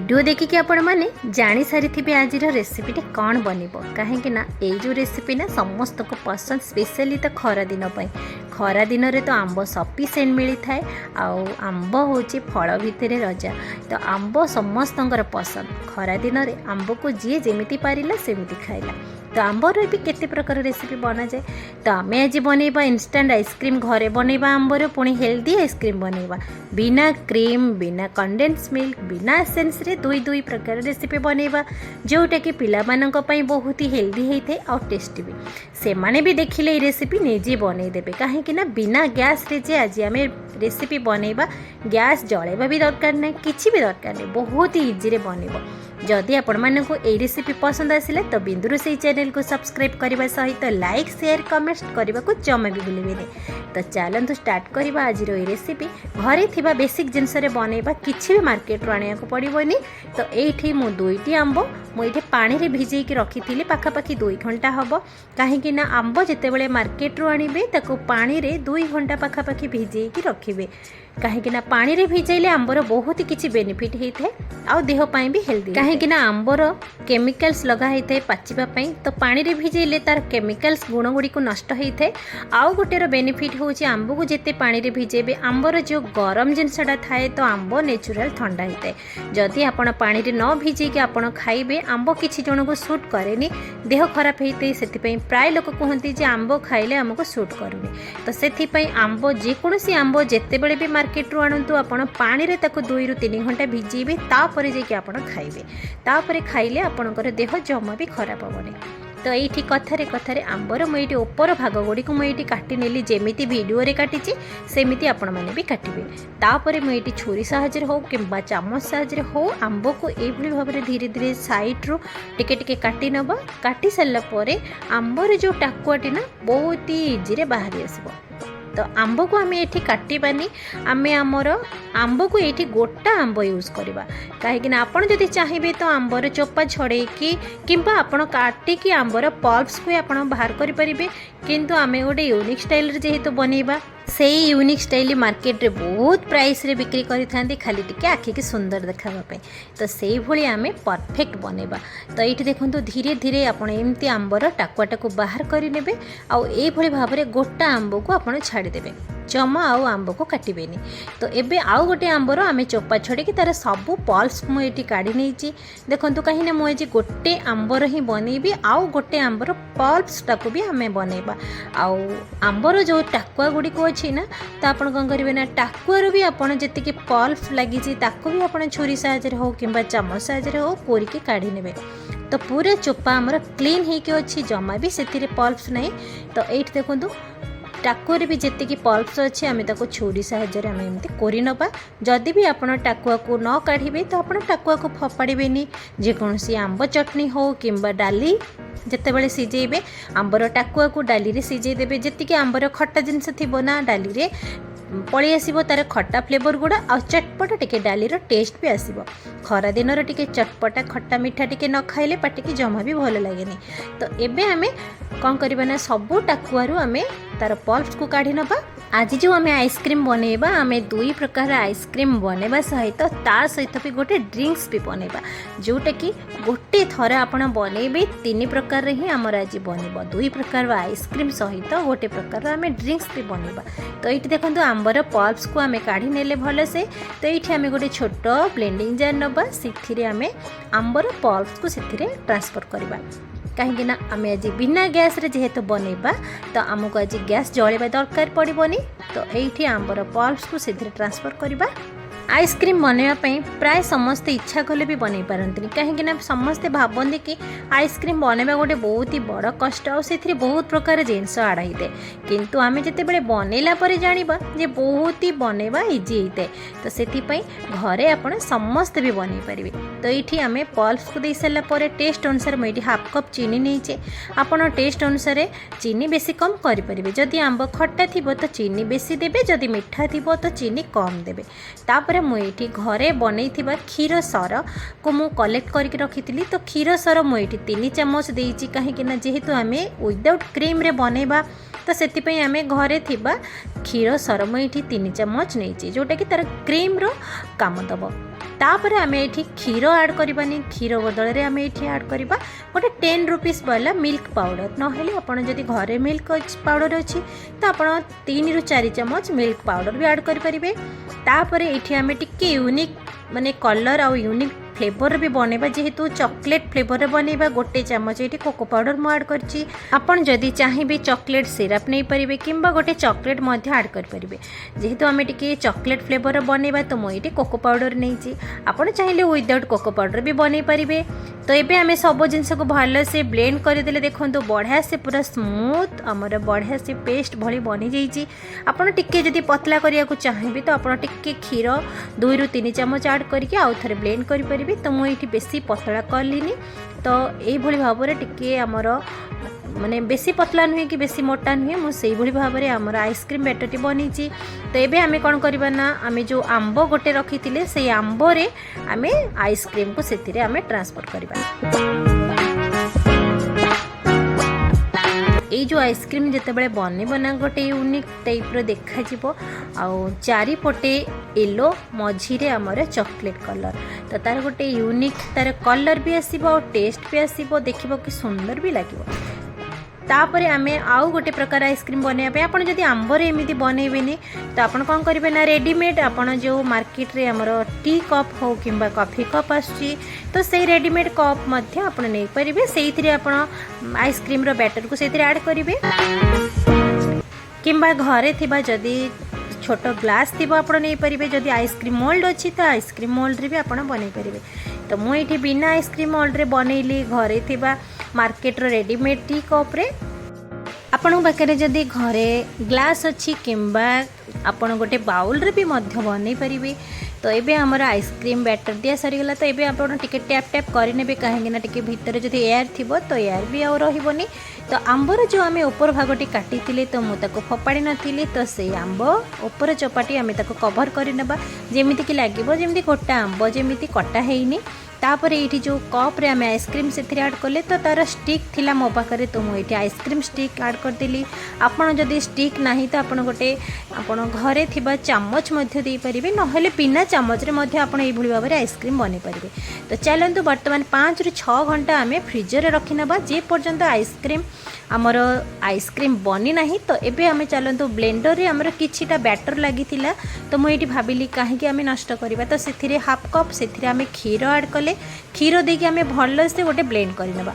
Video देखिए आपण मैंने जानी सारी आज रेसिपीटे कौन बनब कहीं ना जो रेसिपी ना समस्त को पसंद स्पेशली तो खरा दिन खरा दिन तो आंब सफिसीएंट मिली थाए आंब हूँ फल भितर रजा तो आंब समस्त पसंद खरा दिन में आंब को जी जमी पारा सेमती खाइला तो आंबर भी केते प्रकार रेसिपी बना जाए तो आम आज बनइबा इंस्टेंट आइसक्रीम घरे बनइबा आंबर पुणी हेल्दी आइसक्रीम बनइबा बिना क्रीम बिना कंडेन्स मिल्क बिना एसेंस रे दुई प्रकार रेसिपी बनइबा जोटा कि पिला मानक पई बहुत ही हेल्दी होइथे और टेस्टी भी से माने भी देखिले ये रेसिपी निजे बनई देबे काहे कि ना बिना गैस रे जे आज आम रेसिपी बनइबा गैस जळेबा भी दरकार नहीं किछि भी दरकार नहीं बहुत ही इजी रे बनइबो जदि आपण मानकु ए रेसिपी पसंद आसिले तो बिंदु रोषेई चैनल को सब्सक्राइब करने सहित लाइक शेयर कमेंट करने को जमा भी भूलिए तो चलतु स्टार्ट करवा आज रेसिपी घरे थिबा बेसिक जिनस बनइबा किछि भी मार्केट रू आनिया को पड़ोनी तो ये मु दुईटी आंब मुझे पानी रे भिजेकी रखी पाखापाखि 2 घंटा हम कहीं आंब जितेबाला मार्केट रू आणबे ताको पानी रे 2 घंटा पाखापाखि भिजेकी रखिए कहीं पानी रे भिजेले आंबर बहुत किसी बेनिफिट होता है आउ देहपाई भी हेल्दी कहीं आंबर केमिकल्स लगा होता है पाचिबापी तो पानी रे भिजेले तार केमिकल्स गुण गुड़ी को नष्ट होता है आउ गोटेर बेनिफिट हूँ आंब को जिते पानी रे भिजेबे आंबर जो गरम जिनसटा थाए तो आंब नेचुरल ठंडा होता है जदि आपण पानी रे न भिजेकी आपण खाइबे आंब किसी जन को सूट करेनी देह खराब होता है से प्राय लोक कहते हैं आंब खाइले आमको सूट करूनी तो से आंब जेकोसी आंब जितेबले भी मार्केट रू आणतु आपण पानी रे ताको 2 ରୁ 3 घंटा भिजेबे तापर जे कि आपण खाइबे तापर खाइले आपणकर देह जमा भी खराब होबनी तो ये कथारे कथारे आंबर मुझे ऊपर भाग गुड़ी को मुझे काटी नेली जेमिति वीडियो रे काटिची सेमिति आपण माने भी काटिबे तापर मुझे छुरी साहाଯ୍य हो किंबा चामच साहाଯ୍य हो आंब को एभली भाव में धीरे धीरे साइड रू टिके टिके काटी नबा काटी सारला परे आंबर जो टाकुआटी ना बहुत ही इजी रे बाहरी आसबो तो आंब को आम ये काटबानी आम आमर आंब को ये गोटा आंब यूज करवा कहीं आपड़ जदि चाहिए तो आंबर चोपा छड़ेकी किंबा आपड़ काटिकी आंबर पल्प्स को आप बाहर करें किंतु आम गोटे यूनिक स्टाइल जेहेतु बनइबा से यूनिक स्टाइल मार्केट रे बहुत प्राइस रे बिक्री करी थांती खाली टिके आखि की सुंदर देखावा पे तो से भली आमे परफेक्ट बनइबा तो ये देखंतु धीरे धीरे आपण एमती आंबर टाकुआटा को बाहर करि नेबे आ ए भली भाव रे गोटा आंब को आपण छाड़ी देबे जमा आउ आंब को काटबेनी तो एबे आउ गोटे आंबर आम चोपा छड़े तार सबू पल्स मुझे काढ़ी नहीं देखो कहीं मुझे गोटे आंबर ही बनइबी आउ गोटे आंबर पल्प्सटा को भी आम बनइबा आउ आंबर जो टाकुआ गुड़ी को अच्छी ना तो आप कौन करेंगे ना टाकुआर भी आपड़ जी पल्प लगी भी आप छुरी साहाଯ୍य हो कि चामच साहाଯ୍य हो कोरिकी काढ़ी नेबे तो पूरा चोपा आमर क्लीन होके अच्छी जमा भी से पल्प्स नहीं तो ये देखूँ टाकुआर भी जी पल्प्स अच्छे आम छुरी साहाଯ୍य आम एमती कोरी नबा जदि भी आप टाकुआ को न काढ़े तो आप टाकुआ को फपाड़बेनी जेकोसी आंब चटनी हो कि डाली जितेबाला सीझेबे आंबर टाकुआ को डाली रे सीझे देबे जी आंबर खट्टा जिनस थी ना डाली रे पलि आसो तार खट्टा फ्लेवर गुड़ा आ चटपटा टिके डाली टेस्ट भी आसो खरा दिन टिके चटपटा खट्टा मीठा टिके न खाइले पाटी की जमा भी भल लगे तो एबे आमे कौन करबा ना सबू टाकुआरू आमे तार पल्प्स को काढ़ी नबा आज जो आम आइसक्रीम बनइबा आम 2 प्रकार आइसक्रीम बनइबा सहित ता सहित भी गोटे ड्रिंक्स भी बनइबा जोटा कि गोटे थर आपण बनइबे 3 प्रकार ही आमर आज बनइबा 2 प्रकार आइसक्रीम सहित गोटे प्रकार आम ड्रिंक्स भी बनइबा तो ये देखो आंबर पल्प्स को आम काढ़ी नेले भल से तो ये आम गोटे छोट ब्लेंडिंग जार नबा से आम आंबर पल्प्स को से ट्रांसफर करवा कहीं आम आज बिना गैस रे जेहेतु बनइबा तो आमको आज गैस जलेबा दरकार पड़ोनी तो ये आंबर पल्प्स को से ट्रांसफर करवा आइसक्रीम बनवाई प्राय समस्ते इच्छा कले भी बनई पारती कहीं समस्ते भावती कि आइसक्रीम बनवा गोटे बहुत ही बड़ कष्ट और से बहुत प्रकार जिनस आड़ होता है किंतु आम जिते बनइला जाना जे बहुत ही बनवा इजी होता है तो से घरे आपड़ समस्ते भी बनई पारे तो ये आम पल्प्स को दे सारापर टेस्ट अनुसार मुझे हाफ कप चीनी नहीं आपड़ टेस्ट अनुसार चीनी बेसी कम करेंगे जदि आंब खट्टा थी तो चीनी बेसी देवे जदि मीठा थी तो चीनी कम देवे तापर मुझे घरे बनई क्षीर सर को मु कलेक्ट करके रखी तो क्षीर सर मुझे 3 चामच देती कहीं जेहेतु आम विदाउट क्रीम रे बनइबा तो से आम घरे क्षीर सर मुझे 3 चमच नहीं जोटा कि तार क्रीम रो काम दब। तापर आम ये क्षीर ऐड करवानी, क्षीर बदल में आम ये ऐड करवा गोटे 10 रुपीस वाला मिल्क पाउडर। नहेले आपड़ जदि घरे मिल्क पाउडर अच्छी तो आप 3 ରୁ 4 चमच मिल्क पाउडर भी ऐड करेंगे। तापर ये आम टिके यूनिक माने कलर आउ यूनिक फ्लेवर भी बनैबा, जेहेतु चॉकलेट फ्लेवर बनैबा गोटे चमच ये कोको पाउडर मु ऐड करछि। आपण जदि चाहिए चॉकलेट सिरप नहीं पारे कि गोटे चॉकलेट ऐड करेंगे। जेहेतु आम टिके चॉकलेट फ्लेवर बनैबा तो मुझे कोको पाउडर नहीं, आपण चाहिए विदाउट कोको पाउडर भी बनै पारे। तो ये आम सब जिनस को भल से ब्लेंड करदे देखो बढ़िया से पूरा स्मूथ आमर बढ़िया से पेस्ट भली बनी जाइए। आपड़ टिके जदि पतला करने को चाहिए तो आप टिके क्षीर 2 ରୁ 3 चमच ऐड करके आउ थे ब्लेंड करेंगे। तो मुझे बेसी पतला कलिनी, तो यही भाव में टिके आमर माने बेसी पतला नुहे कि बेसी मोटा नुहे, मुझे भाव में आमर आइसक्रीम बैटरटी बनी। तो ये आम कौन करवा ना आम जो आंब गोटे रखी थे से आंबरे आम आइसक्रीम को से ट्रांसफर करवा। ये जो आइसक्रीम जितेबाला बनना गोटे यूनिक टाइप्र देखा चारिपटे येलो मझीरे आमर चॉकलेट कलर, तो तार गोटे यूनिक तार कलर भी आसीबो और टेस्ट भी आसीबो, देखिबो कि सुंदर भी लागिबो। तापरे आमे आउ गोटे प्रकार आइसक्रीम बनैया पे आपण जदि आंबरे एमिति बनैबेनी तो आपण कोन करिवे ना रेडीमेड आपण जो मार्केट रे हमर टी कप हो किंबा कॉफी कप आछि तो सेही रेडीमेड कप मध्य आपण नै परिबे, सेहिथिरे आपण आइसक्रीम रो बैटर को सेहिथिरे ऐड करिवे किंबा घरे थिबा जदि छोट ग्लास थी आपड़ नहीं पारे। जदि आइसक्रीम मोल्ड अच्छी तो आइसक्रीम मोल्ड रे भी आप बन पारे। तो मुझे बिना आइसक्रीम मोल्ड रे बनैली घरे थिबा मार्केट रो रेडीमेड टी कप रे आपण पाखे जदि घरे ग्लास अच्छी किंबा आपण गोटे बाउल रे भी मध्य बन पारे। तो ये आमर आइसक्रीम बैटर दिया सरीगला, तो ये आप टैप टैप करेंगे कहीं टे भितर जब एयर थी तो एयर भी आउ रही। तो आंबर जो आम ऊपर भागटी काटी तो मुझे फोपाड़ी नी, तो से आंब ऊपर चपाटी आम कभर करनेबा जमीक लगे जमी गोटा आंब जमी कटा है। तापर ये जो कप रे आम आइसक्रीम से ऐड कले तो तार स्टिक थिला मो पाखे, तो मुझे आइसक्रीम स्टिक ऐड करदेली। आपड़ जदि स्टिक ना तो आपड़ गोटे आपड़ घरे थिबा चामच दे पारे, नहेले बिना चामच रे मध्य आपण एई भली भाबरे आइसक्रीम बनै पारे। तो चलतु बर्तमान 5 ରୁ 6 घंटा आम फ्रिजर रखी नबा जे पर्यंत आइसक्रीम आमर आइसक्रीम बनी ना। तो ये आम चलतु ब्लेंडर रे आमर किछिटा बैटर लगी तो मुझे भाविली कहीं आम नष्ट करवा, तो से हाफ कप से आम क्षीर ऐड कले, क्षीर देके आम भल से गोटे ब्लेंड करनेबा।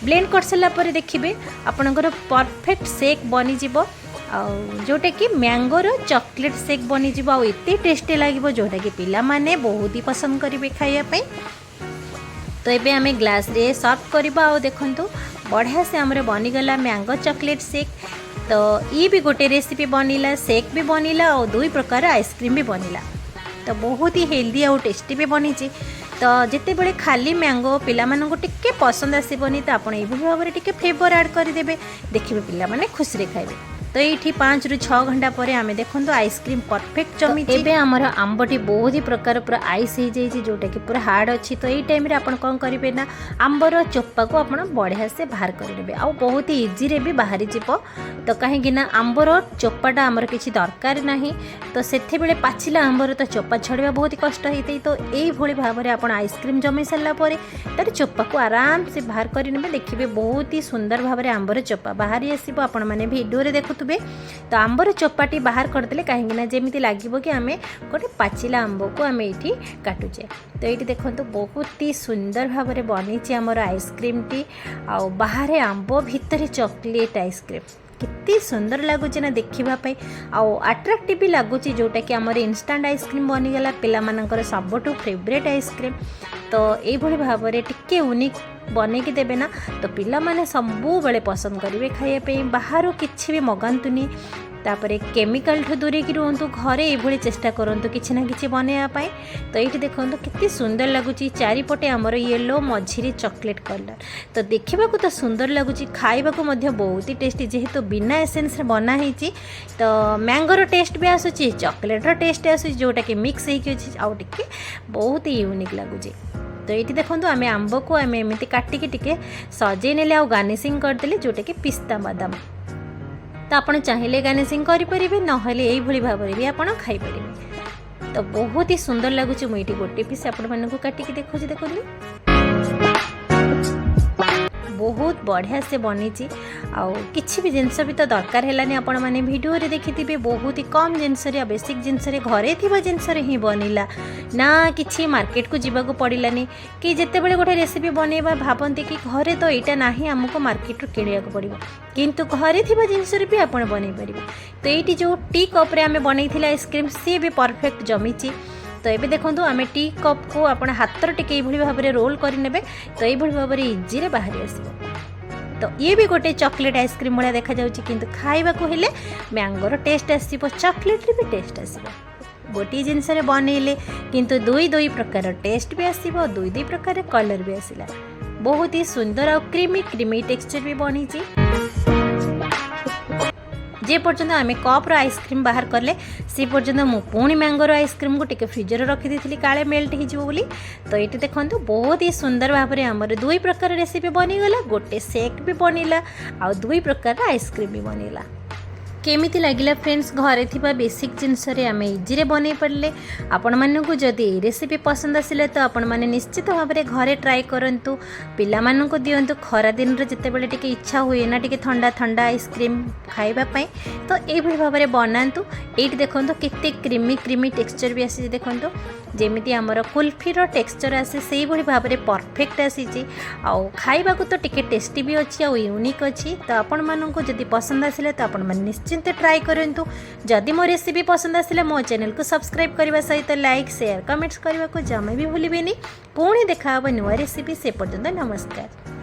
ब्लेंड कर सारा पर देखिए आपणकर परफेक्ट शेक बनी जीवो, जोटा कि मैंगोर चॉकलेट शेक बनी जीवो, आ एते टेस्टी लगे जोटा कि पिला माने बहुत ही पसंद करेंगे खाइबा। तो ये आम ग्लास रे सर्व करवा। और देखंतु बढ़िया से आमर बनीगला मैंगो चॉकलेट शेक। तो ये भी गोटे रेसिपी बनिला, शेक भी बनिला और 2 प्रकार आइसक्रीम भी बनिला। तो बहुत ही हेल्दी और टेस्टी भी बनी। तो जिते बड़े खाली मैंगो पिला माननको टिके पसंद आसबनी तो आप भाव में टिके फ्लेवर ऐड करदे, देखिए पिला माने खुशी खाइबे। तो ये 5 ରୁ 6 घंटा पर आम देखो आइसक्रीम परफेक्ट जमी। एबे आमर आंबटी बहुत ही प्रकार पूरा आइस हो जाइए जोटा कि पूरा हार्ड अच्छी। तो ये टाइम आप कौन करेंगे ना आंबर चोपा को आप बढ़िया से बाहर करेंगे, आ बहुत ही इजी रे भी बाहरी जीव। तो कहीं आंबर चोपाटा आमर किसी दरकार ना, तो से पाचिला आंबर तो चोपा छड़वा बहुत ही कष्ट होता है। तो यही भाव में आप आइसक्रीम जमी सारापर तार चोपा को आराम से बाहर करेंगे, देखिए बहुत ही सुंदर भाव में आंबर चोपा बाहरी आसो। आपण मैंने वीडियो देखु तो आंबर चोपाटी बाहर करदे कहीं जमी लगे कि आम गोटे पाचिला आंब को आम ये काटुचे। तो ये देखो बहुत ही सुंदर भाव में बनी आमर आइसक्रीम टी, आ बाहर आंब भितर चॉकलेट आइसक्रीम कितनी सुंदर लगुच ना देखापी, आट्राक्टिव भी लगुच जोटा कि आमर इंस्टांट आइसक्रीम बनीगला पिलामानंकर सबठू फेवरेट आइसक्रीम। तो ये भाव में टिके यूनिक बनैकी देवे ना तो पिला माने सबू बेले पसंद करेंगे खाइबा। बाहर किसी भी मगातुनी, तापर केमिकल ठू दूरे की रुहतु, घरे ये चेष्टा करूँ कि ना कि बनवाई। तो ये देखो कितनी सुंदर लगुच, चारिपटे आमर येलो मझिरे चॉकलेट कलर। तो देखा तो सुंदर लगुच, खाइबा बहुत ही टेस्टी, जेहेतु बिना एसेंस बनाई। तो मैंगोर टेस्ट भी आसूँ, चॉकलेटर टेस्ट आसूँ, जोटा कि मिक्स होके बहुत ही यूनिक लगुच। तो ये देखो आम आंब को आम एमती काटिकी टिके सजे नेले, गार्निशिंग करदे जोटा कि पिस्ता बादाम। तो आपन चाहिए गार्निशिंग करेंगे नहले यही भाव में भी आपड़ खाईपर। तो बहुत ही सुंदर लगुच मुझे गोटे पीस आपण मानक काटिकी देखुची देखुनी बहुत बढ़िया से बनी किसी भी जिनस भी तो दरकार है आपण मैंने वीडियो रे देखिथिबे बहुत ही कम जिनस बेसिक जिनस घरे थिबा जिनस ही बनिला ना किसी मार्केट को जीवाक पड़ानी कि जिते बड़े गोटे रेसिपी बनैबा भावती कि घरे तो यहाँ ना आमको मार्केट किणा पड़ो किंतु घरे थिबा जिनस भी आपण बनै परिबे। तो ये जो टी कप रे आमे बनैथिला आइसक्रीम सी भी परफेक्ट जमीची। तो ये देखो आम टी कप को आप हाथ टिके भाव में रोल करने तो ये भाव में इजी बाहरी आस। तो ये भी गोटे चॉकलेट आइसक्रीम भाया देखा जाउची किंतु खाइबा को हेले मैंगोर टेस्ट आसीबो चॉकलेट रे भी टेस्ट आसीबो। गोटे जिनस बनइले किंतु दुई दुई प्रकार टेस्ट भी आसीबो दुई दुई प्रकार कलर भी आसिला। बहुत ही सुंदर और क्रीमी क्रीमी टेक्सचर भी बनी जे पर्यंत आम कप्र आइसक्रीम बाहर कले से पर्यंत मु पुणी मैंगोर आइसक्रीम को टिके फ्रिजर रखी थी काले मेल्ट हो बोली। तो ये देखो बहुत ही सुंदर भाव में आमर दुई प्रकार रेसिपी बनीगला गोटे सेक भी बनला आ दुई प्रकार आइसक्रीम भी बनला। केमिति लगिला फ्रेंड्स घरे थिबा बेसिक जिनस आम इजी बनै पारे। आपण मानकु जदि ए रेसिपी पसंद आसिले तो आपण माने निश्चित भाव में घरे ट्राए करंतु पिला मानकु दियंतु खरा दिन रे जते बेले टिके इच्छा हुए ना टिके ठंडा ठंडा आइसक्रीम खाइबा पई तो एभली भाव में बनातु। एट देखंतु केते क्रीमी क्रीमी टेक्सचर भी आसी देखंतु जेमिति हमर कुल्फीर टेक्सचर आसे सेही भली भाव में परफेक्ट आसी आ खाइबा को तो टिके टेस्टी भी अछि आ यूनिक अछि। तो आपण मानकु जदि पसंद आसिले तो आपण माने निश्चिंत ट्राई करंतु। जदि मो रेसिपी पसंद आसिले मो चैनल को सब्सक्राइब करने सहित लाइक शेयर कमेंट्स करने को जमा भी भूलिबेनी। पुणी देखा नुआ रेसिपी से पर्यंत नमस्कार।